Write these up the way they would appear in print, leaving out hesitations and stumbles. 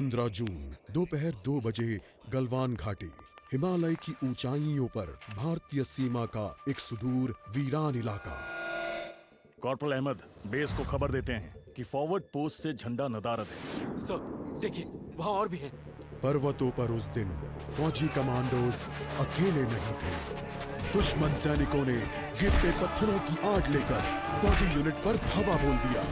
15 जून दोपहर 2 बजे गलवान घाटी, हिमालय की ऊंचाइयों पर भारतीय सीमा का एक सुदूर वीरान इलाका। कॉर्पोरल अहमद, बेस को खबर देते हैं कि फॉरवर्ड पोस्ट से झंडा नदारद है। सर, देखिए वहाँ और भी हैं। पर्वतों पर उस दिन फौजी कमांडोज अकेले नहीं थे। दुश्मन सैनिकों ने गिरते पत्थरों की आग लेकर फौजी यूनिट पर धावा बोल दिया।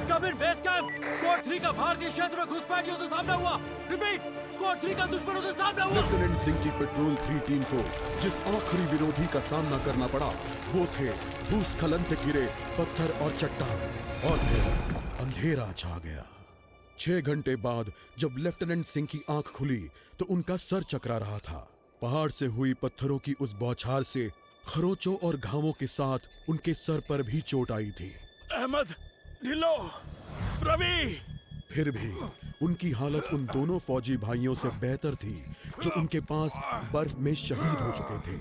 कम इन बेस कैंप, स्क्वाड 3 का भारतीय क्षेत्र में घुसपैठियों से सामना हुआ। रिपीट, स्क्वाड 3 का दुश्मनों से सामना हुआ। लेफ्टिनेंट सिंह की पेट्रोल 3 टीम को जिस आखिरी विरोधी का सामना करना पड़ा वो थे भूस्खलन से घिरे पत्थर और चट्टान। और फिर अंधेरा छा गया। 6 घंटे बाद जब लेफ्टिनेंट सिंह की आंख खुली तो उनका सर चकरा रहा था। पहाड़ से हुई पत्थरों की उस बौछार से खरोचों और घावों के साथ उनके सर पर भी चोट आई थी। अहमद, ढिल्लो, रवि। फिर भी उनकी हालत उन दोनों फौजी भाइयों से बेहतर थी जो उनके पास बर्फ में शहीद हो चुके थे।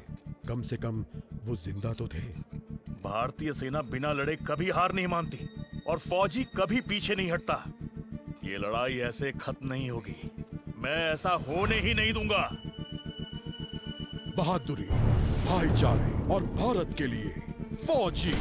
कम से कम वो जिंदा तो थे। भारतीय सेना बिना लड़े कभी हार नहीं मानती और फौजी कभी पीछे नहीं हटता। ये लड़ाई ऐसे खत्म नहीं होगी। मैं ऐसा होने ही नहीं दूंगा। बहादुरी, भाईचारे और भारत के लिए फौजी।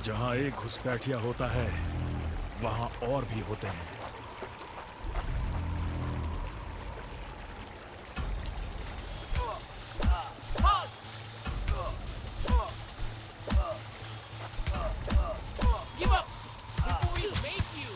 जहां एक घुसपैठिया होता है वहां और भी होते हैं। Give up before we make you.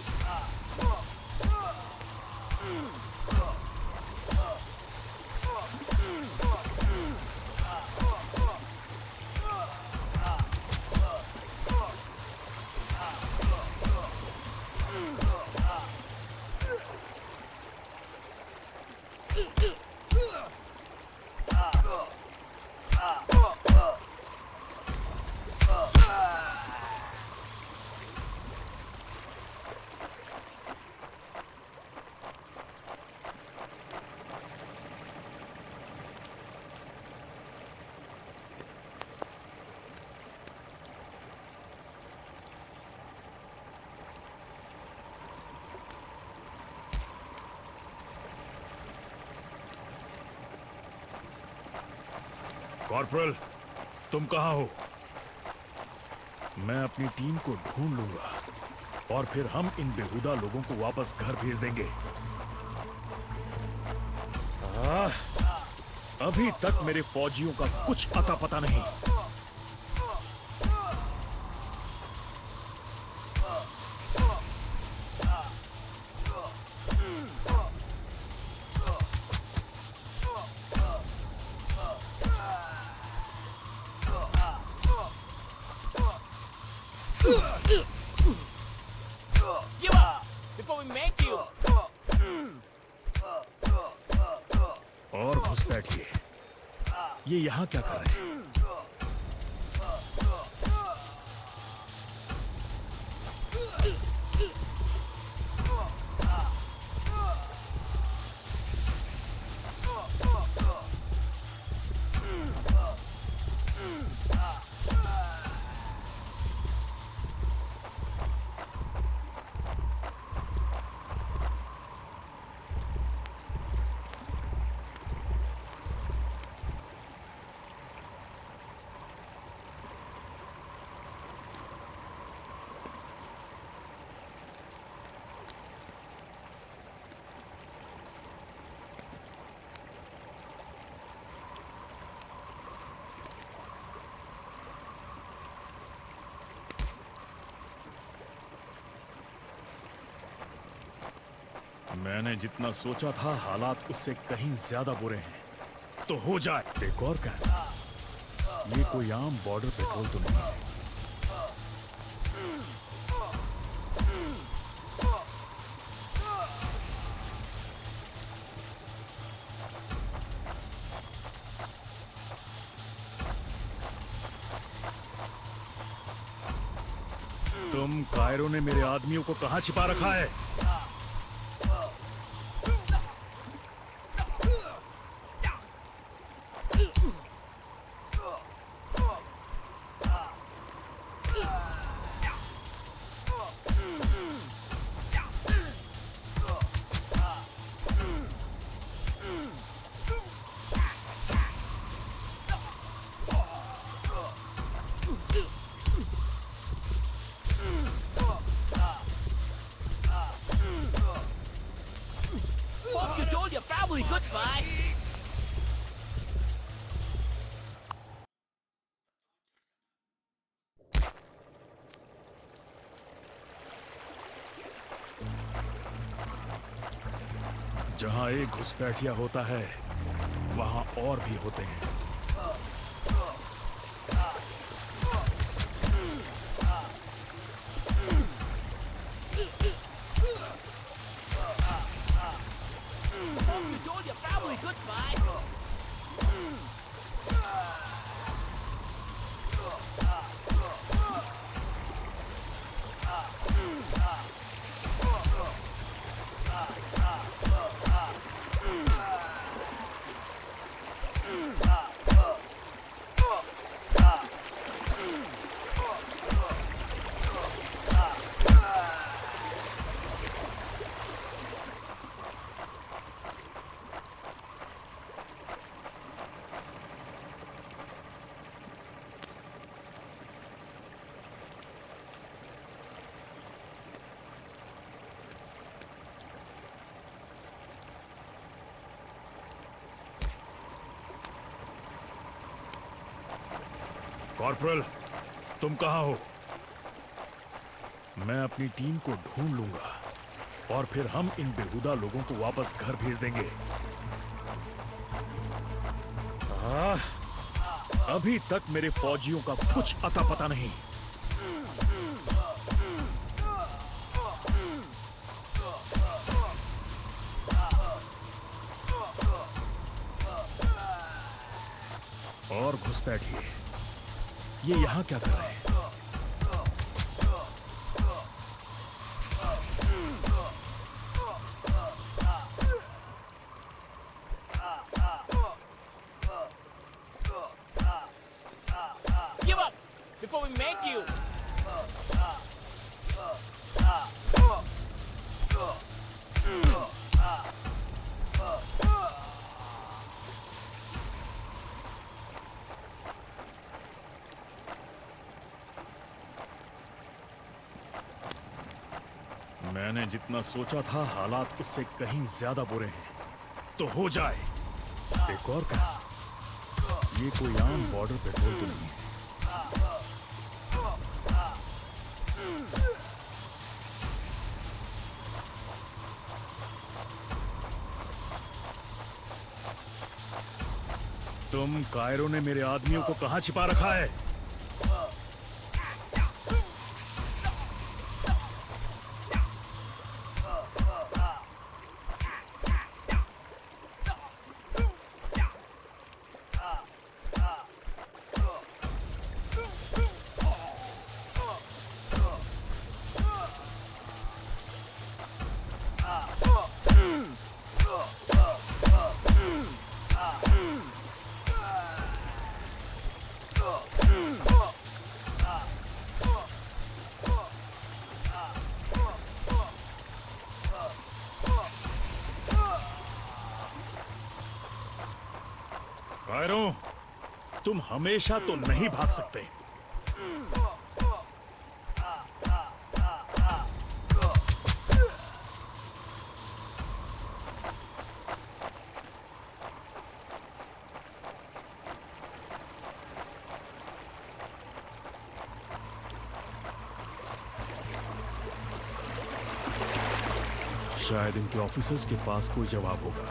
Corporal, तुम कहाँ हो? मैं अपनी टीम को ढूंढ लूंगा और फिर हम इन बेहुदा लोगों को वापस घर भेज देंगे। अभी तक मेरे फौजियों का कुछ अता पता नहीं। Give up before we make you. और घुसपैठिए, ये यहाँ क्या कर रहे हैं? मैंने जितना सोचा था हालात उससे कहीं ज्यादा बुरे हैं। तो हो जाए एक और कैंप। ये कोई आम बॉर्डर पेट्रोल तो नहीं है। तुम कायरो ने मेरे आदमियों को कहां छिपा रखा है? You told your family goodbye. जहां एक घुसपैठिया होता है वहां और भी होते हैं। You told your family goodbye. Corporal, तुम कहां हो? मैं अपनी टीम को ढूंढ लूंगा और फिर हम इन बेहुदा लोगों को वापस घर भेज देंगे। अभी तक मेरे फौजियों का कुछ अता पता नहीं। और घुसपैठिए, ये यहाँ क्या कर रहे हैं? Give up before we make you. मैंने जितना सोचा था हालात उससे कहीं ज्यादा बुरे हैं। तो हो जाए। एक और काम, ये कोई आम बॉर्डर पेट्रोल तो नहीं है। तुम कायरो ने मेरे आदमियों को कहां छिपा रखा है? कायरो, तुम हमेशा तो नहीं भाग सकते। शायद इनके ऑफिसर्स के पास कोई जवाब होगा।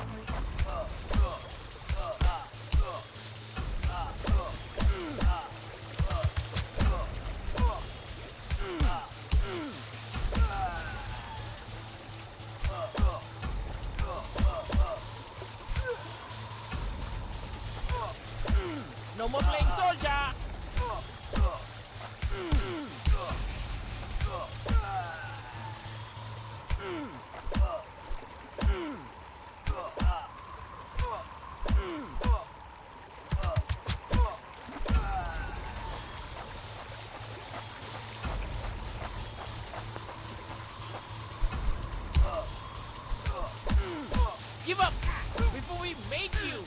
No more playing soldier. Give up before we make you.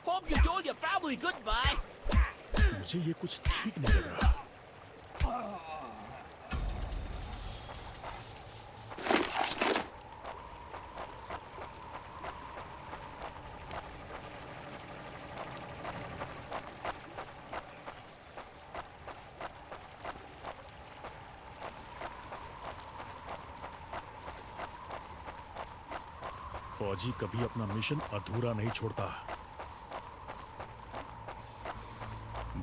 Hope you told your family goodbye. मुझे ये कुछ ठीक नहीं लग रहा। फौजी कभी अपना मिशन अधूरा नहीं छोड़ता।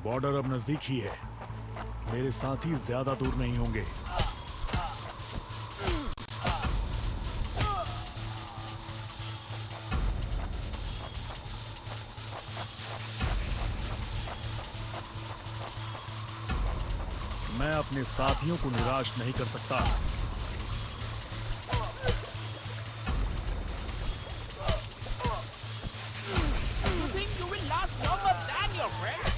बॉर्डर अब नजदीक ही है। मेरे साथी ज्यादा दूर नहीं होंगे। मैं अपने साथियों को निराश नहीं कर सकता। You think you will last longer than your friends?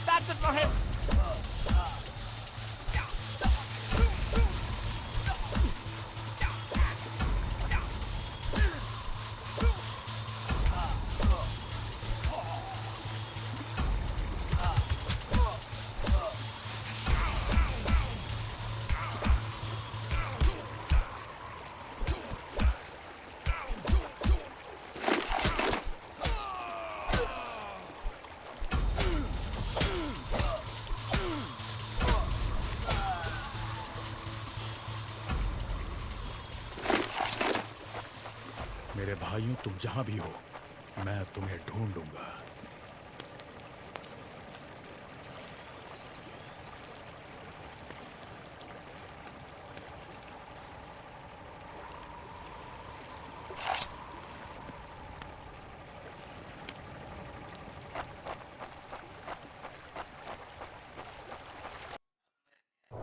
That's it for him. भाइयों, तुम जहां भी हो, मैं तुम्हें ढूंढ लूंगा।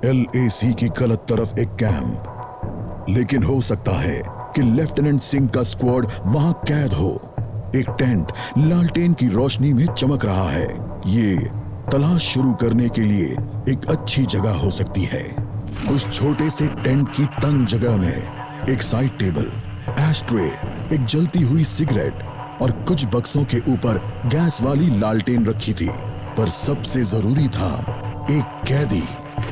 LAC की गलत तरफ एक कैंप, लेकिन हो सकता है कि लेफ्टिनेंट सिंह का स्क्वाड वहां कैद हो। एक टेंट लालटेन की रोशनी में चमक रहा है। ये तलाश शुरू करने के लिए एक अच्छी जगह हो सकती है। उस छोटे से टेंट की तंग जगह में एक साइड टेबल, एस्ट्रे, एक जलती हुई सिगरेट और कुछ बक्सों के ऊपर गैस वाली लालटेन रखी थी। पर सबसे जरूरी था एक कैदी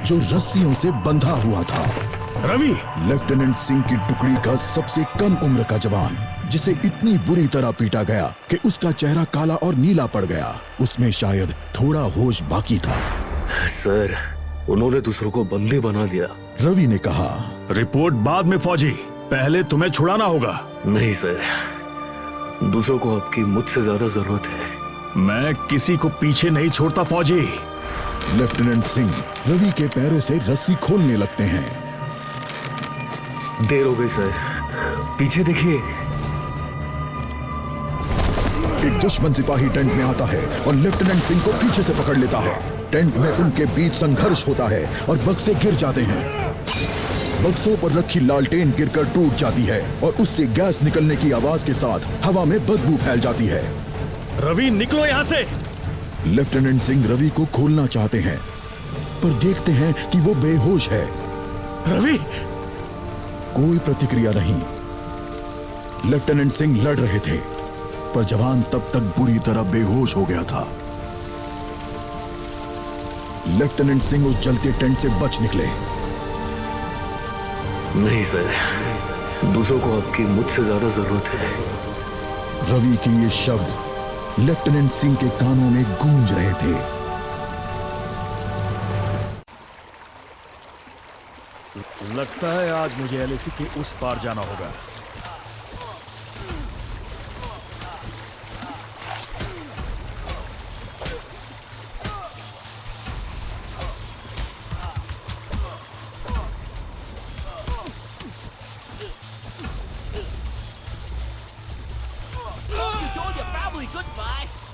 जो रस्सियों से बंधा हुआ था। रवि! लेफ्टिनेंट सिंह की टुकड़ी का सबसे कम उम्र का जवान, जिसे इतनी बुरी तरह पीटा गया कि उसका चेहरा काला और नीला पड़ गया। उसमें शायद थोड़ा होश बाकी था। सर, उन्होंने दूसरों को बंदी बना दिया। रवि ने कहा। रिपोर्ट बाद में फौजी, पहले तुम्हें छुड़ाना होगा। नहीं सर, दूसरों को आपकी मुझसे ज्यादा जरूरत है। मैं किसी को पीछे नहीं छोड़ता फौजी। लेफ्टिनेंट सिंह रवि के पैरों से रस्सी खोलने लगते हैं। देर हो गई सर, पीछे देखिए। एक दुश्मन सिपाही टेंट में आता है और लेफ्टिनेंट सिंह को पीछे से पकड़ लेता है। टेंट में उनके बीच संघर्ष होता है और बक्से गिर जाते हैं। बक्सों पर रखी लालटेन गिरकर टूट जाती है और उससे गैस निकलने की आवाज के साथ हवा में बदबू फैल जाती है। रवि, निकलो यहाँ से! लेफ्टिनेंट सिंह रवि को खोलना चाहते हैं, पर देखते हैं कि वो बेहोश है। रवि! कोई प्रतिक्रिया नहीं। लेफ्टिनेंट सिंह लड़ रहे थे, पर जवान तब तक बुरी तरह बेहोश हो गया था। लेफ्टिनेंट सिंह उस जलते टेंट से बच निकले। नहीं सर, दूसरों को आपकी मुझसे ज्यादा जरूरत है। रवि के ये शब्द लेफ्टिनेंट सिंह के कानों में गूंज रहे थे। लगता है आज मुझे LAC के उस पार जाना होगा। You told your family goodbye.